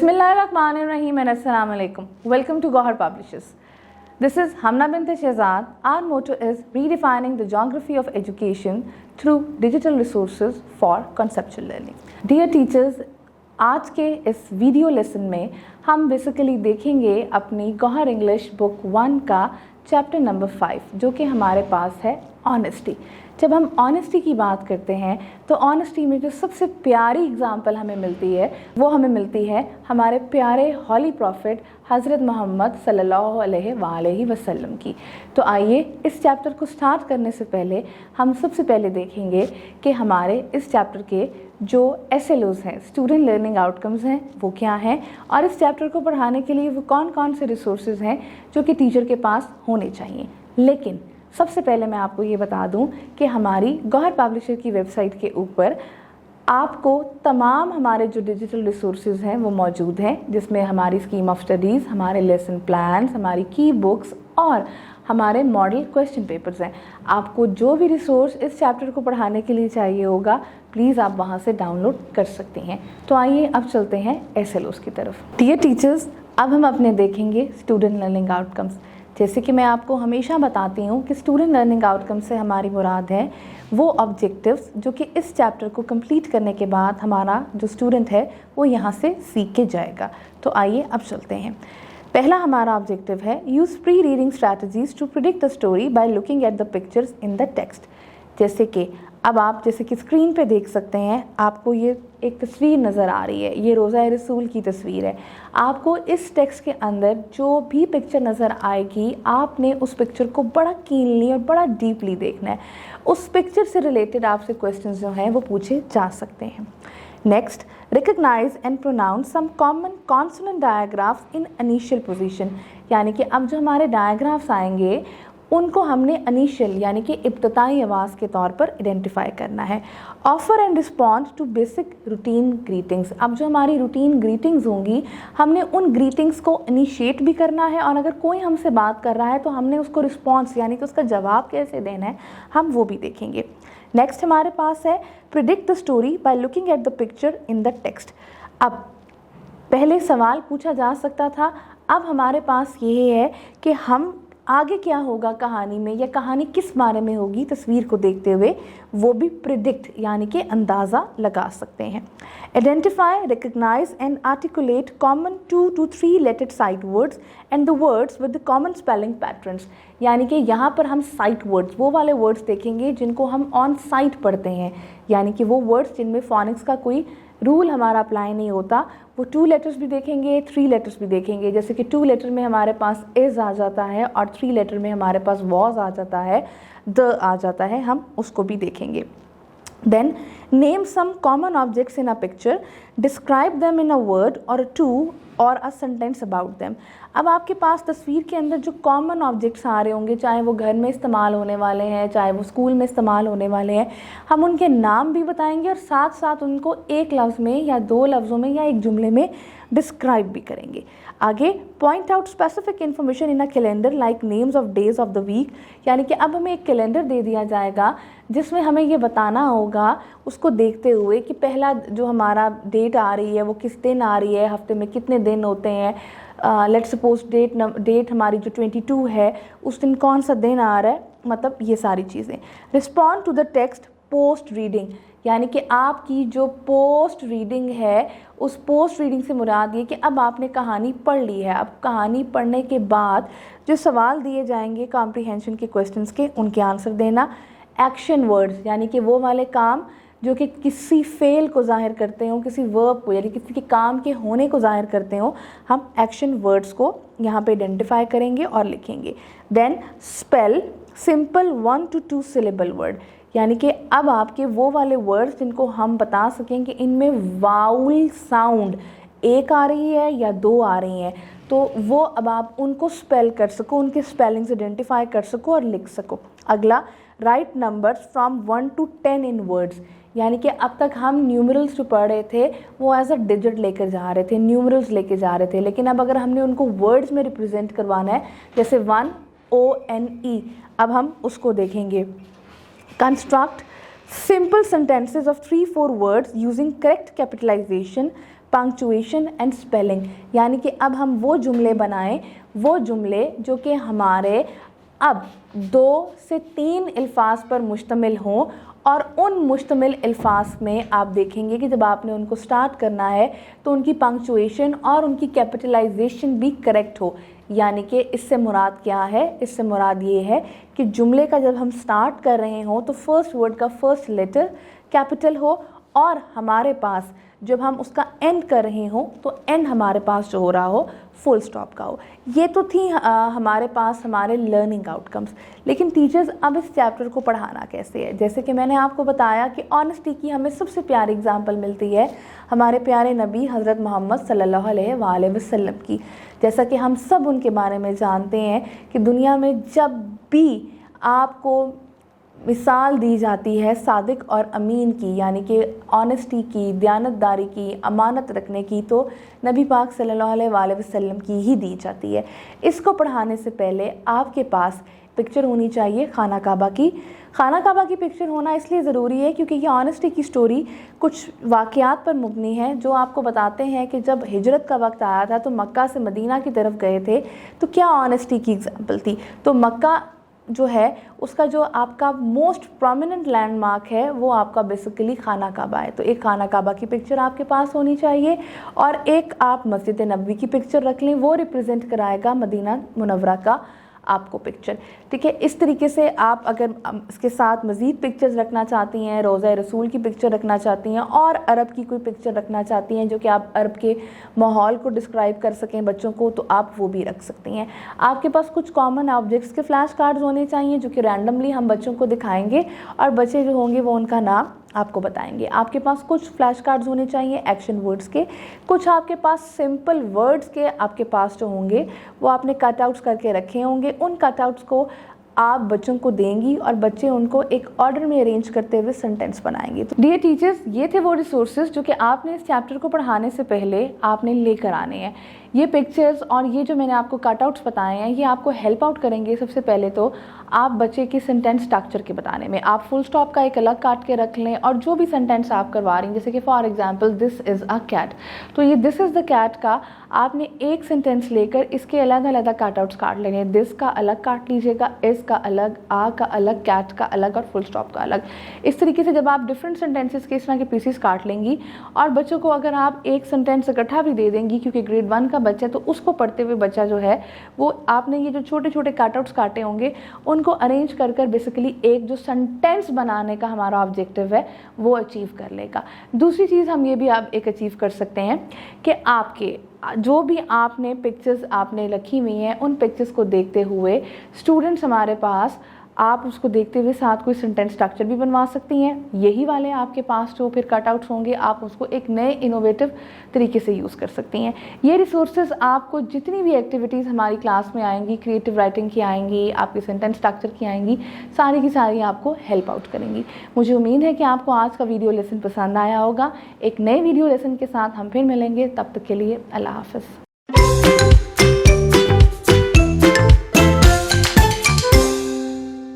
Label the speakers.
Speaker 1: Bismillahirrahmanirrahim and Assalamu alaikum. Welcome to Gohar Publishers. This is Hamna bint Shehzad. Our motto is redefining the geography of education through digital resources for conceptual learning. Dear teachers, आज के इस video lesson में हम basically देखेंगे अपनी Gauhar English book 1 का chapter number 5 जो कि हमारे पास है ऑनेस्टी। जब हम ऑनेस्टी की बात करते हैं तो ऑनेस्टी में जो सबसे प्यारी एग्जाम्पल हमें मिलती है वो हमें मिलती है हमारे प्यारे हॉली प्रॉफिट हज़रत मोहम्मद सल्लल्लाहु अलैहि वसल्लम की। तो आइए इस चैप्टर को स्टार्ट करने से पहले हम सबसे पहले देखेंगे कि हमारे इस चैप्टर के जो SLOs हैं, स्टूडेंट लर्निंग आउटकम्स हैं, वो क्या हैं और इस चैप्टर को पढ़ाने के लिए वो कौन कौन से रिसोर्सेज हैं जो कि टीचर के पास होने चाहिए। लेकिन सबसे पहले मैं आपको ये बता दूं कि हमारी गौहर पब्लिशर की वेबसाइट के ऊपर आपको तमाम हमारे जो डिजिटल रिसोर्सेज हैं वो मौजूद हैं, जिसमें हमारी स्कीम ऑफ स्टडीज़, हमारे लेसन प्लान्स, हमारी की बुक्स और हमारे मॉडल क्वेश्चन पेपर्स हैं। आपको जो भी रिसोर्स इस चैप्टर को पढ़ाने के लिए चाहिए होगा प्लीज़ आप वहाँ से डाउनलोड कर सकते हैं। तो आइए अब चलते हैं SLOs की तरफ। डियर टीचर्स, अब हम अपने देखेंगे स्टूडेंट लर्निंग आउटकम्स। जैसे कि मैं आपको हमेशा बताती हूँ कि स्टूडेंट लर्निंग आउटकम से हमारी मुराद है वो ऑब्जेक्टिव्स जो कि इस चैप्टर को कंप्लीट करने के बाद हमारा जो स्टूडेंट है वो यहाँ से सीख के जाएगा। तो आइए अब चलते हैं। पहला हमारा ऑब्जेक्टिव है use pre reading strategies to predict the story by looking at the pictures in the text. जैसे कि अब आप जैसे कि स्क्रीन पे देख सकते हैं, आपको ये एक तस्वीर नज़र आ रही है, ये रोज़ा रसूल की तस्वीर है। आपको इस टेक्स्ट के अंदर जो भी पिक्चर नज़र आएगी आपने उस पिक्चर को बड़ा कीनली और बड़ा डीपली देखना है। उस पिक्चर से रिलेटेड आपसे क्वेश्चंस जो हैं वो पूछे जा सकते हैं। Next, recognise and pronounce some common consonant digraphs in initial position. यानी कि अब जो हमारे डायग्राफ्स आएंगे उनको हमने इनिशियल यानी कि इब्तदाई आवाज़ के तौर पर आइडेंटिफाई करना है। Offer and respond to basic routine greetings. अब जो हमारी रूटीन ग्रीटिंग्स होंगी हमने उन ग्रीटिंग्स को इनिशिएट भी करना है और अगर कोई हमसे बात कर रहा है तो हमने उसको रिस्पॉन्स यानी कि उसका जवाब कैसे देना है हम वो भी देखेंगे। नेक्स्ट हमारे पास है predict the story by looking at the picture in the text. अब पहले सवाल पूछा जा सकता था, अब हमारे पास ये है कि हम आगे क्या होगा कहानी में या कहानी किस बारे में होगी तस्वीर को देखते हुए वो भी प्रिडिक्ट यानी कि अंदाज़ा लगा सकते हैं। Identify, recognise and articulate common 2 to 3 lettered sight words and the words with the common spelling patterns. यानी कि यहाँ पर हम साइट वर्ड्स वो वाले वर्ड्स देखेंगे जिनको हम ऑन साइट पढ़ते हैं, यानी कि वो वर्ड्स जिनमें फोनिक्स का कोई रूल हमारा अप्लाई नहीं होता। वो 2 लेटर्स भी देखेंगे, 3 लेटर्स भी देखेंगे। जैसे कि 2 लेटर में हमारे पास इज़ आ जाता है और 3 लेटर में हमारे पास वॉज आ जाता है, द आ जाता है, हम उसको भी देखेंगे। Then name some common objects in a picture, describe them in a word or 2 और अ सेंटेंस अबाउट देम। अब आपके पास तस्वीर के अंदर जो कॉमन ऑब्जेक्ट्स आ रहे होंगे, चाहे वो घर में इस्तेमाल होने वाले हैं, चाहे वो स्कूल में इस्तेमाल होने वाले हैं, हम उनके नाम भी बताएंगे और साथ साथ उनको एक लफ्ज़ में या 2 लफ्ज़ों में या एक जुमले में डिस्क्राइब भी करेंगे। आगे point out specific information in a calendar like names of days of the week. यानी कि अब हमें एक कैलेंडर दे दिया जाएगा जिसमें हमें ये बताना होगा उसको देखते हुए कि पहला जो हमारा डेट आ रही है वो किस दिन आ रही है, हफ्ते में कितने दिन होते हैं। लेट्स सपोज डेट हमारी जो 22 है उस दिन कौन सा दिन आ रहा है, मतलब ये सारी चीज़ें। Respond to the text post reading. यानी कि आपकी जो पोस्ट रीडिंग है उस पोस्ट रीडिंग से मुराद ये कि अब आपने कहानी पढ़ ली है, अब कहानी पढ़ने के बाद जो सवाल दिए जाएंगे कॉम्प्रिहेंशन के क्वेश्चंस के उनके आंसर देना। एक्शन वर्ड्स यानी कि वो वाले काम जो कि किसी फेल को जाहिर करते हो, किसी वर्ब को यानी किसी के काम के होने को जाहिर करते हो, हम एक्शन वर्ड्स को यहाँ पे आइडेंटिफाई करेंगे और लिखेंगे। Then spell simple 1 to 2 syllable word. यानी कि अब आपके वो वाले वर्ड्स जिनको हम बता सकें कि इनमें वाउल साउंड एक आ रही है या 2 आ रही हैं, तो वो अब आप उनको स्पेल कर सको, उनके स्पेलिंग्स आइडेंटिफाई कर सको और लिख सको। अगला right numbers from 1 to 10 in words. यानी कि अब तक हम न्यूमरल्स जो पढ़ रहे थे वो एज अ डिजिट लेकर जा रहे थे, न्यूमरल्स लेके जा रहे थे, लेकिन अब अगर हमने उनको वर्ड्स में रिप्रेजेंट करवाना है जैसे 1 ONE, अब हम उसको देखेंगे। Construct simple sentences of 3-4 words using correct capitalization, punctuation and spelling, यानी कि अब हम वो जुमले बनाएं, वो जुमले जो कि हमारे अब 2 से 3 अल्फाज पर मुश्तमिल हों, और उन मुश्तमिल अल्फाज में आप देखेंगे कि जब आपने उनको स्टार्ट करना है तो उनकी पंक्चुएशन और उनकी कैपिटलाइजेशन भी करेक्ट हो। यानी कि इससे मुराद क्या है? इससे मुराद ये है कि जुमले का जब हम स्टार्ट कर रहे हों तो फर्स्ट वर्ड का फर्स्ट लेटर कैपिटल हो, और हमारे पास जब हम उसका एंड कर रहे हों तो एंड हमारे पास जो हो रहा हो फुल स्टॉप का हो। ये तो थी हमारे पास हमारे लर्निंग आउटकम्स। लेकिन टीचर्स अब इस चैप्टर को पढ़ाना कैसे है? जैसे कि मैंने आपको बताया कि ऑनेस्टी की हमें सबसे प्यारी एग्जांपल मिलती है हमारे प्यारे नबी हज़रत मोहम्मद सल्लल्लाहु अलैहि वसल्लम की। जैसा कि हम सब उनके बारे में जानते हैं कि दुनिया में जब भी आपको मिसाल दी जाती है सादिक और अमीन की, यानी कि ऑनेस्टी की, दयानतदारी की, अमानत रखने की, तो नबी पाक सल्लल्लाहु अलैहि वसल्लम की ही दी जाती है। इसको पढ़ाने से पहले आपके पास पिक्चर होनी चाहिए खाना काबा की। खाना काबा की पिक्चर होना इसलिए ज़रूरी है क्योंकि ये ऑनेस्टी की स्टोरी कुछ वाक़यात पर मुबनी है जो आपको बताते हैं कि जब हिजरत का वक्त आया था तो मक्का से मदीना की तरफ गए थे तो क्या ऑनेस्टी की एग्जाम्पल थी। तो मक्का जो है उसका जो आपका मोस्ट प्रोमिनेंट लैंडमार्क है वो आपका बेसिकली खाना काबा है। तो एक खाना काबा की पिक्चर आपके पास होनी चाहिए और एक आप मस्जिद नबवी की पिक्चर रख लें, वो रिप्रेजेंट कराएगा मदीना मुनव्वरा का आपको पिक्चर। ठीक है, इस तरीके से आप अगर इसके साथ मज़ीद पिक्चर्स रखना चाहती हैं, रोज़ा रसूल की पिक्चर रखना चाहती हैं और अरब की कोई पिक्चर रखना चाहती हैं जो कि आप अरब के माहौल को डिस्क्राइब कर सकें बच्चों को, तो आप वो भी रख सकती हैं। आपके पास कुछ कॉमन ऑब्जेक्ट्स के फ्लैश कार्ड्स होने चाहिए जो कि रैंडमली हम बच्चों को दिखाएंगे और बच्चे जो होंगे वो उनका नाम आपको बताएंगे। आपके पास कुछ फ्लैश कार्ड्स होने चाहिए एक्शन वर्ड्स के, कुछ आपके पास सिंपल वर्ड्स के आपके पास जो होंगे वो आपने कटआउट्स करके रखे होंगे। उन कटआउट्स को आप बच्चों को देंगी और बच्चे उनको एक ऑर्डर में अरेंज करते हुए सेंटेंस बनाएंगे। तो डियर टीचर्स, ये थे वो रिसोर्सेज जो कि आपने इस चैप्टर को पढ़ाने से पहले आपने लेकर आने हैं। ये पिक्चर्स और ये जो मैंने आपको कटआउट्स बताए हैं ये आपको हेल्प आउट करेंगे सबसे पहले तो आप बच्चे के सेंटेंस स्ट्रक्चर के बताने में। आप फुल स्टॉप का एक अलग काट के रख लें और जो भी सेंटेंस आप करवा रही हैं, जैसे कि for example this is a cat, तो ये दिस इज़ द कैट का आपने एक सेंटेंस लेकर इसके अलग अलग कटआउट्स काट लेने। दिस का अलग काट लीजिएगा, इस का अलग, आ का अलग, कैट का अलग और फुल स्टॉप का अलग। इस तरीके से जब आप डिफरेंट सेंटेंसेस के इस तरह के पीसेस काट लेंगी और बच्चों को अगर आप एक सेंटेंस इकट्ठा भी दे देंगी, क्योंकि ग्रेड 1 का बच्चा है तो उसको पढ़ते हुए बच्चा जो है वो आपने ये जो छोटे छोटे कटआउट्स काटे होंगे उनको अरेंज कर कर बेसिकली एक जो सेंटेंस बनाने का हमारा ऑब्जेक्टिव है वो अचीव कर लेगा। दूसरी चीज़ हम ये भी आप एक अचीव कर सकते हैं कि आपके जो भी आपने पिक्चर्स आपने रखी हुई हैं उन पिक्चर्स को देखते हुए स्टूडेंट्स हमारे पास आप उसको देखते हुए साथ कोई सेंटेंस स्ट्रक्चर भी बनवा सकती हैं। यही वाले आपके पास जो फिर कटआउट्स होंगे आप उसको एक नए इनोवेटिव तरीके से यूज़ कर सकती हैं। ये रिसोर्सेज आपको जितनी भी एक्टिविटीज़ हमारी क्लास में आएंगी, क्रिएटिव राइटिंग की आएंगी, आपके सेंटेंस स्ट्रक्चर की आएंगी, सारी की सारी आपको हेल्प आउट करेंगी। मुझे उम्मीद है कि आपको आज का वीडियो लेसन पसंद आया होगा। एक नए वीडियो लेसन के साथ हम फिर मिलेंगे, तब तक के लिए अल्लाह हाफ़िज़।